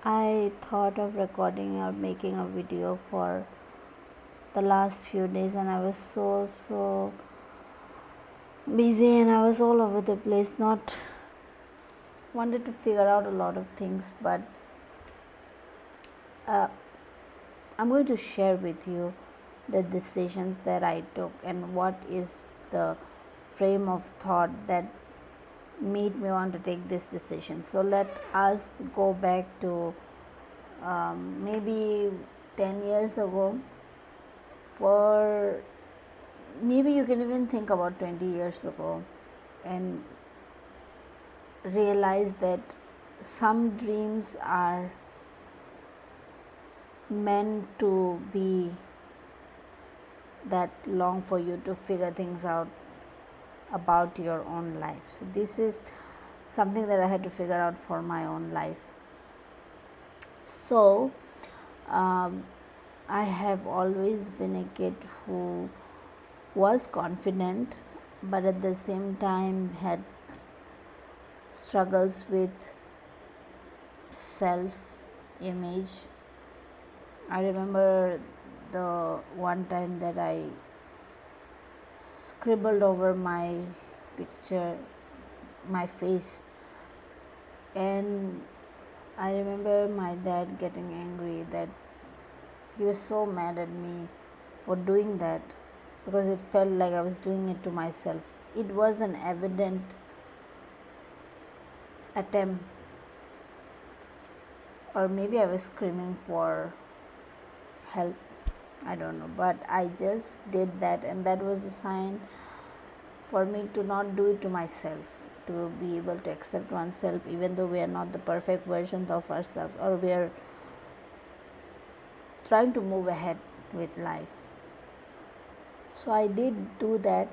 I thought of recording or making a video for the last few days, and I was so busy and I was all over the place. Not wanted to figure out a lot of things, but uh, I'm going to share with you the decisions that I took and what is the frame of thought that made me want to take this decision. So let us go back to maybe 10 years ago. For maybe you can even think about 20 years ago and realize that some dreams are meant to be that long for you to figure things out about your own life. So this is something that I had to figure out for my own life. So I have always been a kid who was confident, but at the same time had struggles with self image. I remember the one time that I scribbled over my picture, my face, and I remember my dad getting angry that he was so mad at me for doing that because it felt like I was doing it to myself. It was an evident attempt, or maybe I was screaming for help. I don't know, but I just did that, and that was a sign for me to not do it to myself, to be able to accept oneself even though we are not the perfect versions of ourselves, or we are trying to move ahead with life. So I did do that,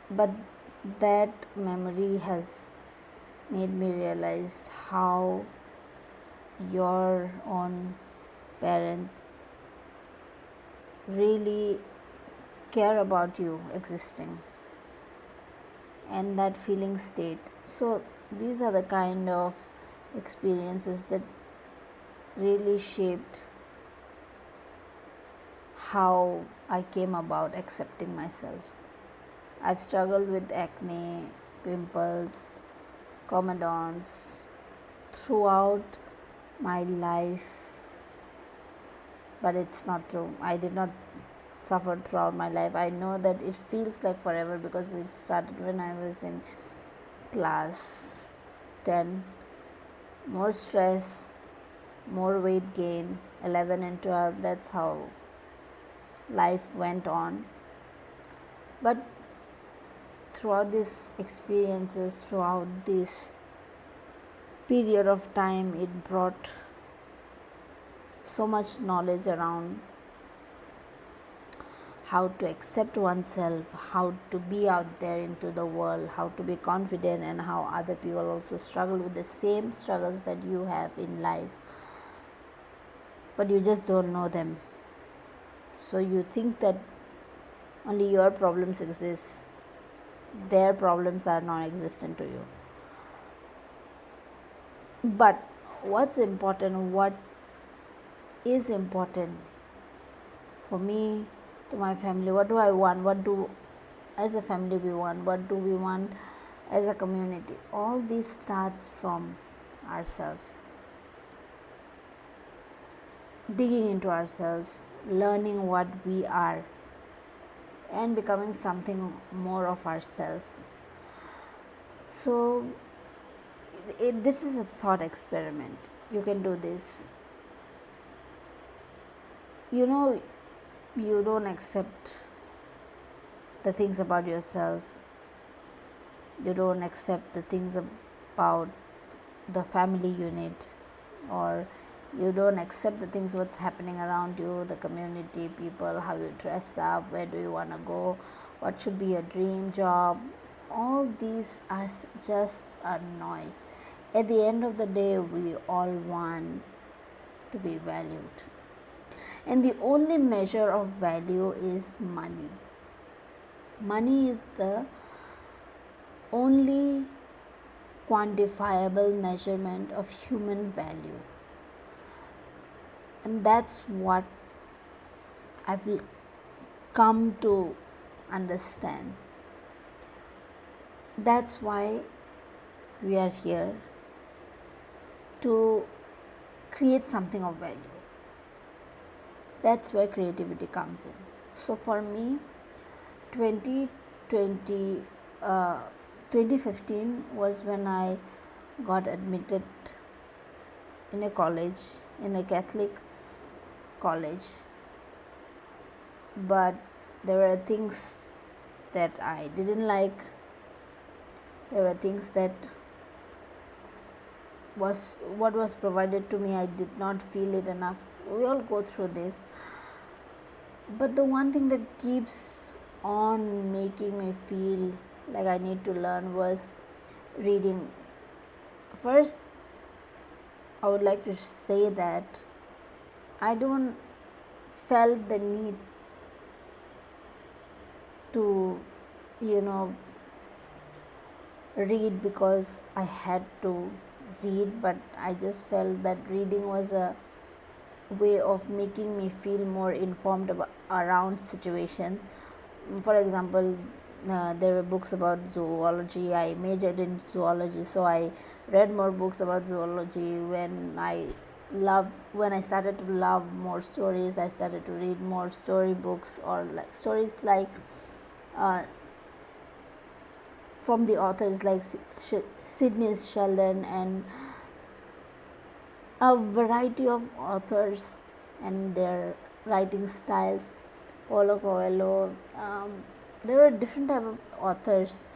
but that memory has made me realize how your own parents really care about you existing and that feeling state. So these are the kind of experiences that really shaped how I came about accepting myself. I've struggled with acne, pimples, comedons throughout my life, but it's not true. I did not suffer throughout my life. I know that it feels like forever because it started when I was in class 10. More stress, more weight gain, 11 and 12. That's how life went on. But throughout these experiences, throughout this period of time, it brought so much knowledge around how to accept oneself, how to be out there into the world, how to be confident, and how other people also struggle with the same struggles that you have in life, but you just don't know them. So you think that only your problems exist, their problems are non existent to you. But what's important, what is important for me, to my family, what do I want, what do as a family we want, what do we want as a community, all this starts from ourselves, digging into ourselves, learning what we are, and becoming something more of ourselves. So this is a thought experiment. You can do this. You don't accept the things about yourself, you don't accept the things about the family unit, or you don't accept the things what's happening around you, the community, people, how you dress up, where do you want to go, what should be your dream job. All these are just a noise. At the end of the day, we all want to be valued, and the only measure of value is money. Money is the only quantifiable measurement of human value. And that's what I've come to understand. That's why we are here, to create something of value. That's where creativity comes in. So for me, 2020, 2015 was when I got admitted in a college, in a Catholic college. But there were things that I didn't like. There were things that was what was provided to me, I did not feel it enough. We all go through this. But the one thing that keeps on making me feel like I need to learn was reading. First, I would like to say that I don't felt the need to, you know, read because I had to read, but I just felt that reading was a way of making me feel more informed around situations. For example, there were books about zoology. I majored in zoology, so I read more books about zoology. When I started to love more stories, I started to read more story books, or like stories like uh, from the authors like Sidney Sheldon, and a variety of authors and their writing styles. Paulo Coelho. There were different type of authors.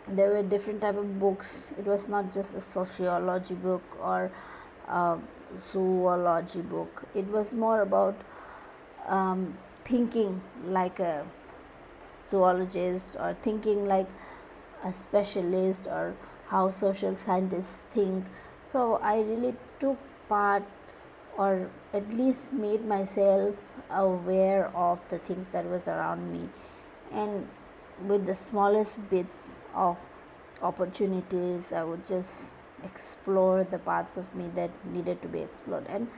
There were different type of books. It was not just a sociology book or a zoology book. It was more about thinking like a zoologist, or thinking like a specialist, or how social scientists think. So I really took part, or at least made myself aware of the things that was around me, and with the smallest bits of opportunities I would just explore the parts of me that needed to be explored. And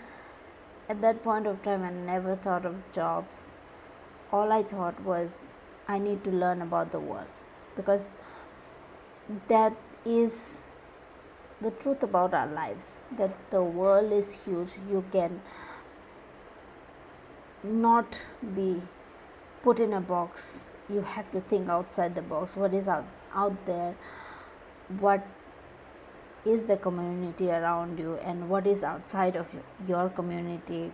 at that point of time, I never thought of jobs. All I thought was, I need to learn about the world, because that is the truth about our lives, that the world is huge. You can not be put in a box. You have to think outside the box. What is out there? What is the community around you, and what is outside of your community?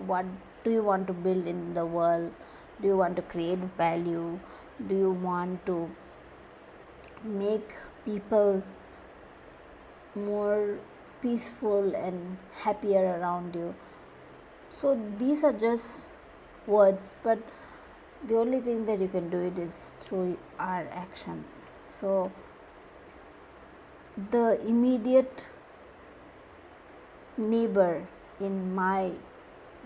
What do you want to build in the world? Do you want to create value? Do you want to make people more peaceful and happier around you? So these are just words, but the only thing that you can do it is through our actions. So the immediate neighbor in my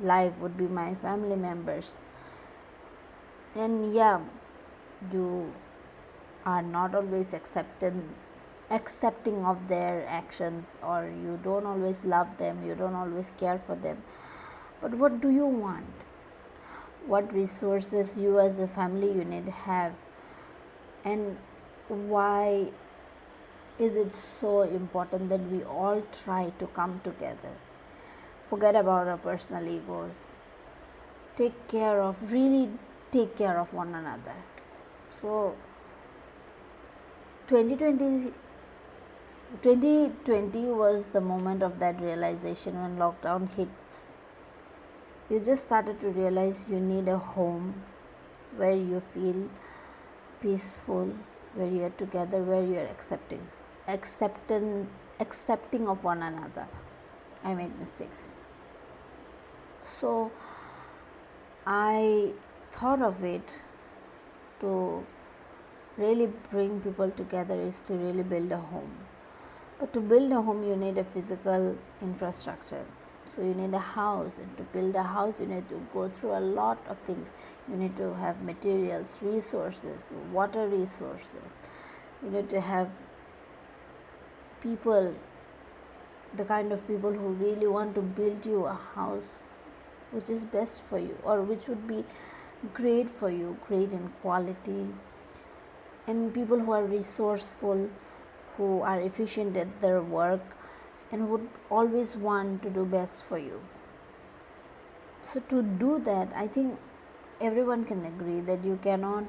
life would be my family members. And yeah, you are not always accepting of their actions, or you don't always love them, you don't always care for them. But what do you want? What resources you as a family unit have, and why is it so important that we all try to come together? Forget about our personal egos. Really take care of one another. So 2020 was the moment of that realization. When lockdown hits, you just started to realize you need a home where you feel peaceful, where you are together, where you are accepting of one another. I made mistakes. So I thought of it, to really bring people together is to really build a home. But to build a home, you need a physical infrastructure. So you need a house, and to build a house, you need to go through a lot of things. You need to have materials, resources, water resources. You need to have people, the kind of people who really want to build you a house which is best for you, or which would be great for you, great in quality, and people who are resourceful, who are efficient at their work, and would always want to do best for you. So to do that, I think everyone can agree that you cannot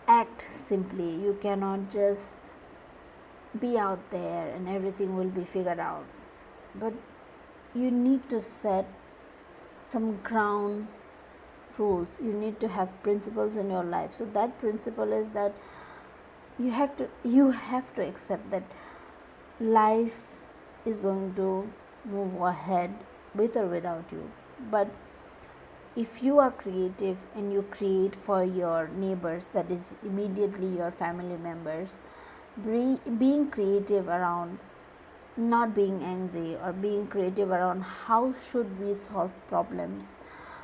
act simply, you cannot just be out there and everything will be figured out, but you need to set some ground rules. You need to have principles in your life. So that principle is that you have to accept that life is going to move ahead with or without you. But if you are creative and you create for your neighbors, that is immediately your family members, being creative around not being angry, or being creative around how should we solve problems,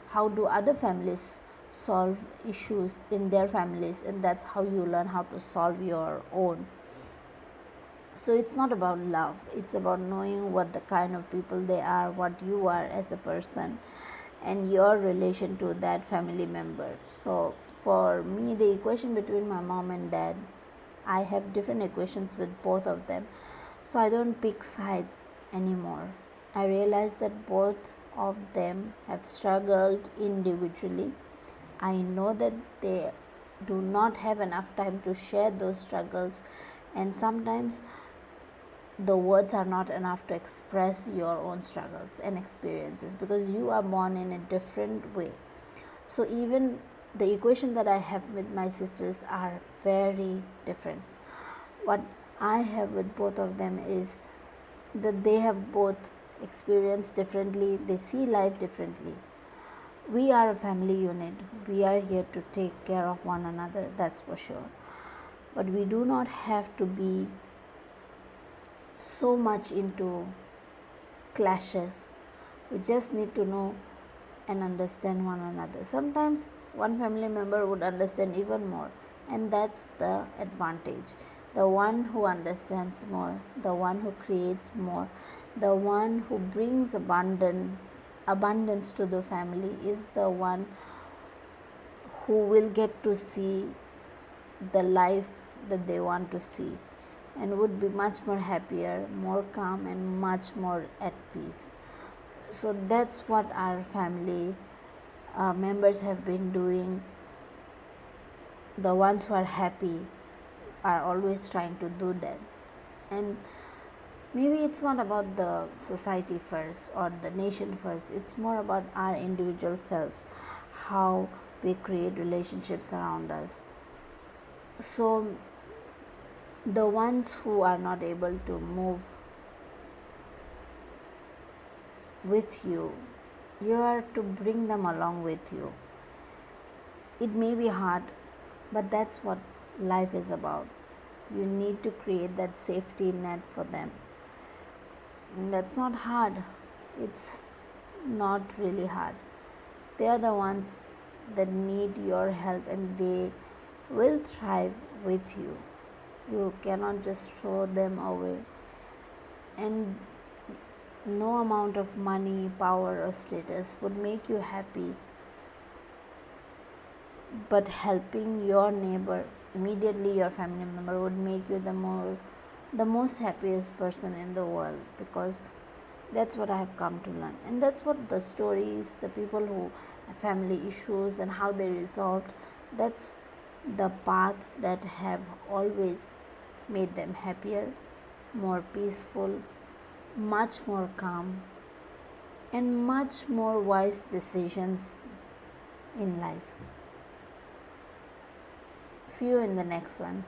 how do other families solve issues in their families, and that's how you learn how to solve your own. So it's not about love, it's about knowing what the kind of people they are, what you are as a person, and your relation to that family member. So for me, the equation between my mom and dad, I have different equations with both of them. So I don't pick sides anymore. I realize that both of them have struggled individually. I know that they do not have enough time to share those struggles, and sometimes the words are not enough to express your own struggles and experiences, because you are born in a different way. So even the equation that I have with my sisters are very different. What I have with both of them is that they have both experienced differently, they see life differently. We are a family unit, we are here to take care of one another, that's for sure. But we do not have to be so much into clashes. We just need to know and understand one another. Sometimes one family member would understand even more, and that's the advantage. The one who understands more, the one who creates more, the one who brings abundance to the family is the one who will get to see the life that they want to see, and would be much more happier, more calm, and much more at peace. So that's what our family members have been doing. The ones who are happy are always trying to do that. And maybe it's not about the society first or the nation first, it's more about our individual selves, how we create relationships around us. So the ones who are not able to move with you, you are to bring them along with you. It may be hard, but that's what life is about. You need to create that safety net for them. And that's not hard, it's not really hard. They are the ones that need your help, and they will thrive with you. You cannot just throw them away. And no amount of money, power, or status would make you happy, but helping your neighbor, immediately your family member, would make you the most happiest person in the world, because that's what I have come to learn. And that's what the stories, the people who have family issues and how they resolved, that's the paths that have always made them happier, more peaceful, much more calm, and much more wise decisions in life. See you in the next one.